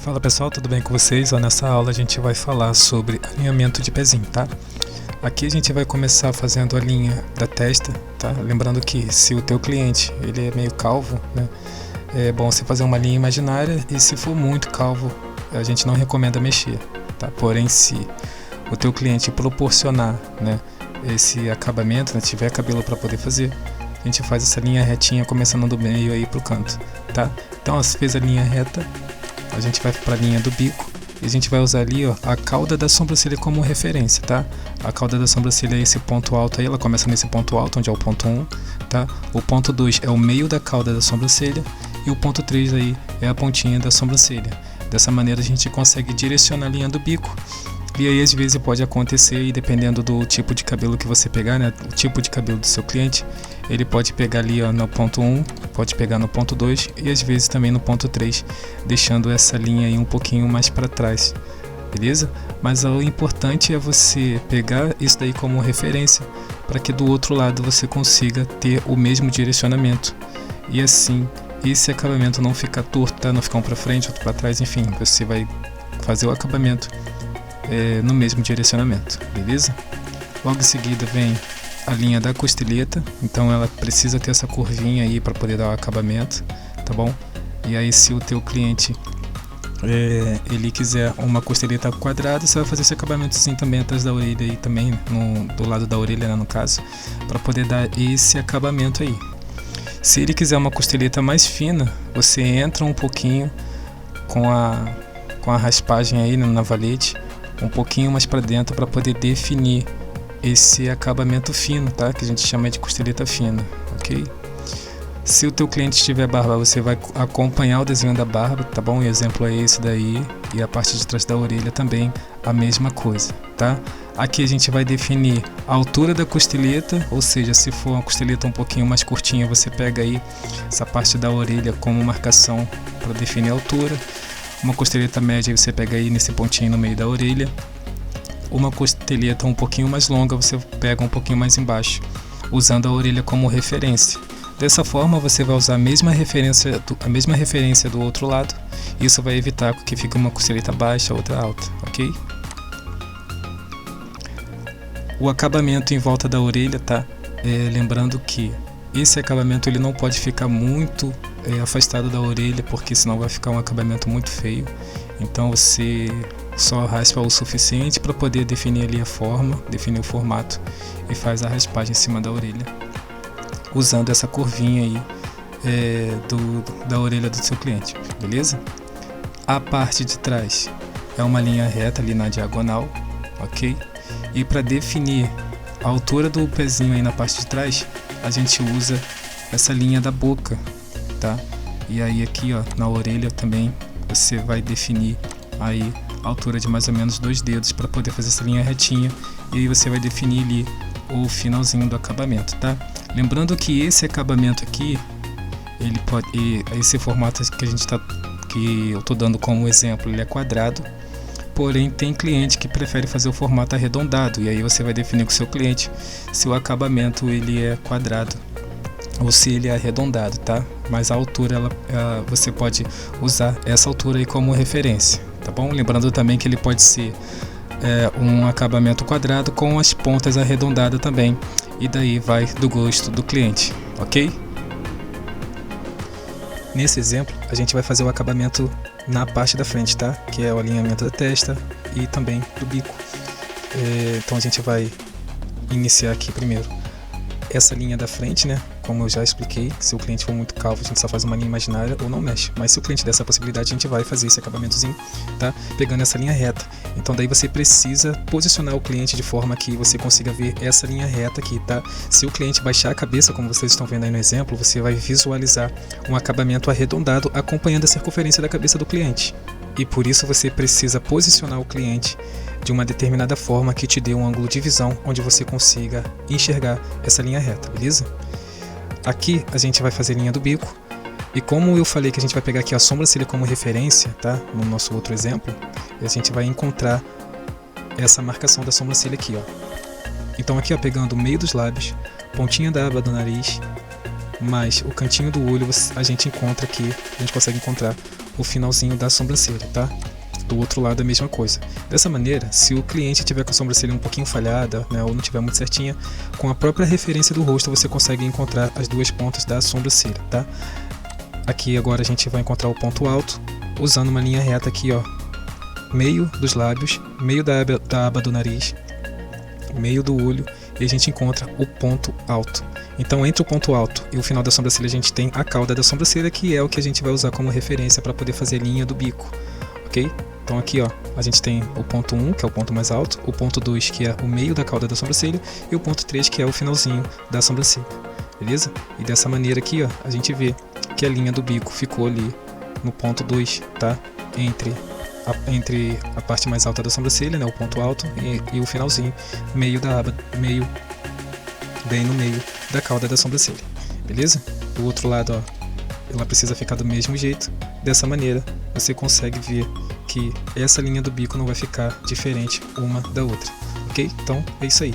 Fala pessoal, tudo bem com vocês? Nessa aula a gente vai falar sobre alinhamento de pezinho, tá? Aqui a gente vai começar fazendo a linha da testa, tá? Lembrando que se o teu cliente ele é meio calvo, né? É bom você fazer uma linha imaginária, e se for muito calvo, a gente não recomenda mexer, tá? Porém, se o teu cliente proporcionar, né, esse acabamento, né, tiver cabelo para poder fazer, a gente faz essa linha retinha começando do meio aí pro canto, tá? Então, você fez a linha reta, a gente vai para a linha do bico e a gente vai usar ali, ó, a cauda da sobrancelha como referência, tá? A cauda da sobrancelha é esse ponto alto aí, ela começa nesse ponto alto, onde é o ponto 1, tá? O ponto 2 é o meio da cauda da sobrancelha e o ponto 3 aí é a pontinha da sobrancelha. Dessa maneira a gente consegue direcionar a linha do bico. E aí às vezes pode acontecer, e dependendo do tipo de cabelo que você pegar, né, o tipo de cabelo do seu cliente, ele pode pegar ali, ó, no ponto 1, pode pegar no ponto 2 e às vezes também no ponto 3, deixando essa linha aí um pouquinho mais para trás, beleza? Mas o importante é você pegar isso daí como referência, para que do outro lado você consiga ter o mesmo direcionamento, e assim esse acabamento não ficar torto, tá? Não ficar um para frente, outro para trás, enfim, você vai fazer o acabamento no mesmo direcionamento, beleza? Logo em seguida vem a linha da costeleta, então ela precisa ter essa curvinha aí para poder dar o acabamento, tá bom? E aí se o teu cliente ele quiser uma costeleta quadrada, você vai fazer esse acabamento assim também atrás da orelha aí também, do lado da orelha, né, no caso, para poder dar esse acabamento aí. Se ele quiser uma costeleta mais fina, você entra um pouquinho com a raspagem aí no navalete, um pouquinho mais para dentro, para poder definir esse acabamento fino, tá? Que a gente chama de costeleta fina, ok? Se o teu cliente tiver barba, você vai acompanhar o desenho da barba, tá bom? O exemplo é esse daí, e a parte de trás da orelha também a mesma coisa, tá? Aqui a gente vai definir a altura da costeleta, ou seja, se for uma costeleta um pouquinho mais curtinha, você pega aí essa parte da orelha como marcação para definir a altura. Uma costeleta média você pega aí nesse pontinho no meio da orelha. Uma costeleta um pouquinho mais longa você pega um pouquinho mais embaixo, usando a orelha como referência. Dessa forma você vai usar a mesma referência do outro lado. Isso vai evitar que fique uma costeleta baixa, outra alta, ok? O acabamento em volta da orelha, tá? Lembrando que esse acabamento ele não pode ficar muito afastado da orelha, porque senão vai ficar um acabamento muito feio. Então você só raspa o suficiente para poder definir ali a forma, definir o formato, e faz a raspagem em cima da orelha, usando essa curvinha aí da orelha do seu cliente, beleza? A parte de trás é uma linha reta ali na diagonal, ok? E para definir a altura do pezinho aí na parte de trás, a gente usa essa linha da boca, tá? E aí aqui, ó, na orelha também você vai definir aí a altura de mais ou menos 2 dedos para poder fazer essa linha retinha, e aí você vai definir ali o finalzinho do acabamento, tá? Lembrando que esse acabamento aqui, ele pode, esse formato que eu tô dando como exemplo, ele é quadrado. Porém, tem cliente que prefere fazer o formato arredondado, e aí você vai definir com o seu cliente se o acabamento ele é quadrado ou se ele é arredondado, tá? Mas a altura você pode usar essa altura aí como referência, tá bom? Lembrando também que ele pode ser um acabamento quadrado com as pontas arredondadas também, e daí vai do gosto do cliente, ok? Nesse exemplo, a gente vai fazer o acabamento na parte da frente, tá? Que é o alinhamento da testa e também do bico. Então a gente vai iniciar aqui primeiro essa linha da frente, né? Como eu já expliquei, se o cliente for muito calvo, a gente só faz uma linha imaginária ou não mexe. Mas se o cliente der essa possibilidade, a gente vai fazer esse acabamentozinho, tá? Pegando essa linha reta. Então daí você precisa posicionar o cliente de forma que você consiga ver essa linha reta aqui, tá? Se o cliente baixar a cabeça, como vocês estão vendo aí no exemplo, você vai visualizar um acabamento arredondado acompanhando a circunferência da cabeça do cliente. E por isso você precisa posicionar o cliente de uma determinada forma que te dê um ângulo de visão onde você consiga enxergar essa linha reta, beleza? Aqui a gente vai fazer linha do bico, e como eu falei que a gente vai pegar aqui a sobrancelha como referência, tá? No nosso outro exemplo, a gente vai encontrar essa marcação da sobrancelha aqui, ó. Então aqui, ó, pegando o meio dos lábios, pontinha da aba do nariz, mais o cantinho do olho, a gente encontra aqui, a gente consegue encontrar o finalzinho da sobrancelha, tá? Do outro lado a mesma coisa. Dessa maneira, se o cliente tiver com a sobrancelha um pouquinho falhada, né, ou não tiver muito certinha, com a própria referência do rosto você consegue encontrar as duas pontas da sobrancelha, tá? Aqui agora a gente vai encontrar o ponto alto, usando uma linha reta aqui, ó, meio dos lábios, meio da aba do nariz, meio do olho, e a gente encontra o ponto alto. Então, entre o ponto alto e o final da sobrancelha a gente tem a cauda da sobrancelha, que é o que a gente vai usar como referência para poder fazer a linha do bico, ok? Então aqui, ó, a gente tem o ponto 1, que é o ponto mais alto, o ponto 2, que é o meio da cauda da sobrancelha, e o ponto 3, que é o finalzinho da sobrancelha, beleza? E dessa maneira aqui, ó, a gente vê que a linha do bico ficou ali no ponto 2, tá? Entre a parte mais alta da sobrancelha, né, o ponto alto, e o finalzinho, meio da aba, bem no meio da cauda da sobrancelha, beleza? Do outro lado, ó, ela precisa ficar do mesmo jeito. Dessa maneira você consegue ver que essa linha do bico não vai ficar diferente uma da outra, ok? Então é isso aí.